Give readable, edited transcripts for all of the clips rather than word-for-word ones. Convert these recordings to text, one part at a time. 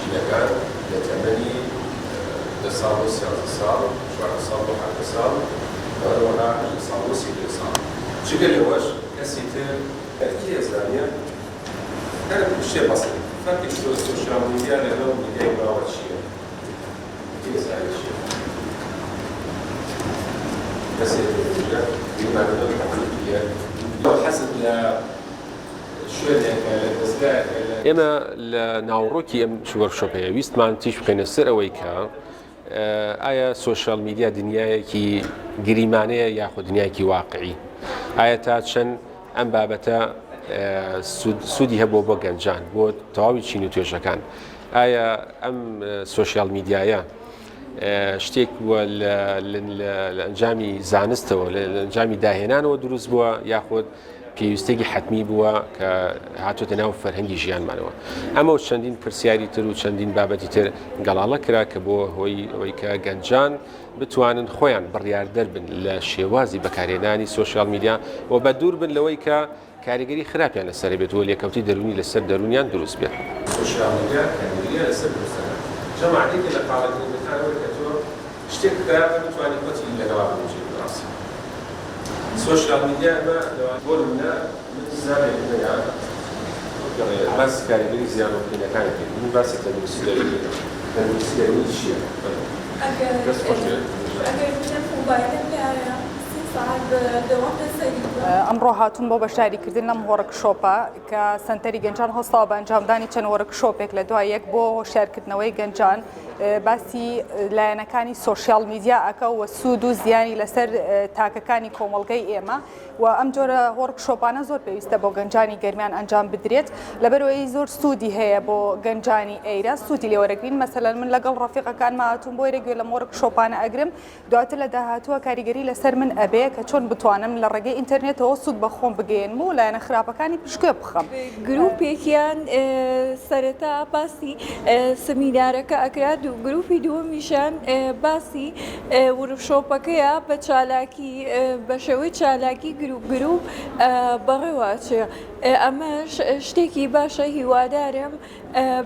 بچینەکان لە تەمەنی 10 ساڵ و 13 ساڵ 14 ساڵ و 7 ساڵ بەڕەوەها 8 ساڵ و 30 ساڵ جگە لەوەش کەسی تر ئەرکی ئێزانیە هەر شتێ بەسیط فەرقی سۆشیال میدیا لەگەڵ میدیای باوە چییە؟ ئەرکی ئێزانی چییە؟ کەسێک تر بیمارەکە تەقلیدیە حەزت لە ئێمە لە ناوڕۆکی ئەم وەرکشۆپەیە ویستمان تیش بخینە سەر ئەوەی کە ئایا سۆشیال میدیا دنیایەکی گریمانەیە یاخود دنیایەکی واقعی ئایا تا چەند ئەم بابەتە سوودی هەبوو بۆ گەنجان بۆ تەواوی چین و توێژەکان ئایا ئەم سۆشیال میدیایە شتێک بووە لە ئەنجامی زانستەوە لە ئەنجامی داهێنانەوە دروست بووە یاخود پێویستێکی حتمی بووە کە هاتوۆتە ناو فەرهەنگی ژیانمانەوە ئەمە چەندین پرسیاری تر و چەندین بابەتی تر گەڵاڵە کرا کە بۆ هۆی ئەوەی کە گەنجان بتوانن خۆیان بڕیاردەر بن لە شێوازی بەکارهێنانی سۆشیال میدیا و بە دوور بن لەوەی کە کاریگەری خراپیان لەسەر بێت و لێکەوتی دەرونی لەسەر دەرونیان دروست بێت. سۆشیال میدیا کاریگەریە لەسەر دروستەکە جەماعەتێکی لە قاڵەتەکانەوەی کە تۆ شتێک خراپە بتوانیت خۆتی لەگەڵا بنووسیت ڕاستی. سۆشیال میدیا بۆ منە من زانێک نەیان باس کاریگەری زیانۆکینەکانی کرد من باسی تەندروستی دەرونی چییە؟ ئەگەر بنەم مۆبایلەم لایە ئەمڕۆ هاتوون بۆ بەشداریکردن لەم وەرکشۆپە کە سەنتەری گەنجان هەستاوە بە ئەنجامدانی چەند وەرکشۆپێک لە دوای یەک بۆ هۆشیارکردنەوەی گەنجان باسی لایەنەکانی سۆشیال میدیا ئەکە و سوود و زیانی لەسەر تاکەکانی کۆمەڵگەی ئێمە و ئەم جۆرە وەرکشۆپانە زۆر پێویستە بۆ گەنجانی گەرمیان ئەنجام بدرێت لەبەرەوەی زۆر سوودی هەیە بۆ گەنجانی ئەیرە سوودی لێوەرەگرین مەسەلەن من لەگەڵ ڕەفیقەکانمە هاتوون بۆ یەکگوێ لەم وەرکشۆپانە ئەگرم دواتر لە داهاتووە کاریگەری لەسەر من ئەبێ کە چۆن بتوانم لە ڕێگەی ئینتەرنێتەوە سوود بە خۆم بگەێنم و لایەنە خراپەکانی پشتگوێ بخەم. گروپێکیان سەرەتا باسی سەمینارەکە ئەکرات و گروپی دووەمیشان باسی وەرکشۆپەکەیە بە چالاکی بە شێوەی چالاکی گروپ بەڕێواچێ ئەمەش شتێکی باشە هیوادارم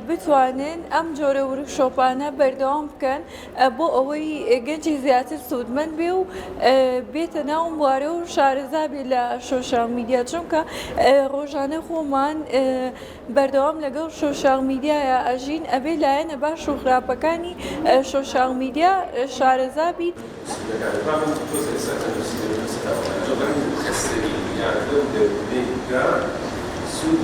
بتوانن ئەم جۆرە وەرکشۆپانە بەردەوام بکەن بۆ ئەوەی گەنجی زیاتر سوودمەند بێ و بێتە ناو بوارە و شارەزابێ لە سۆشیال میدیا چونکە ڕۆژانە خۆمان بەردەوام لەگەڵ سۆشیال میدیایە ئەژین ئەبێ لایەنە باش و خراپەکانی سۆشیال میدیا شارەزابیت. سود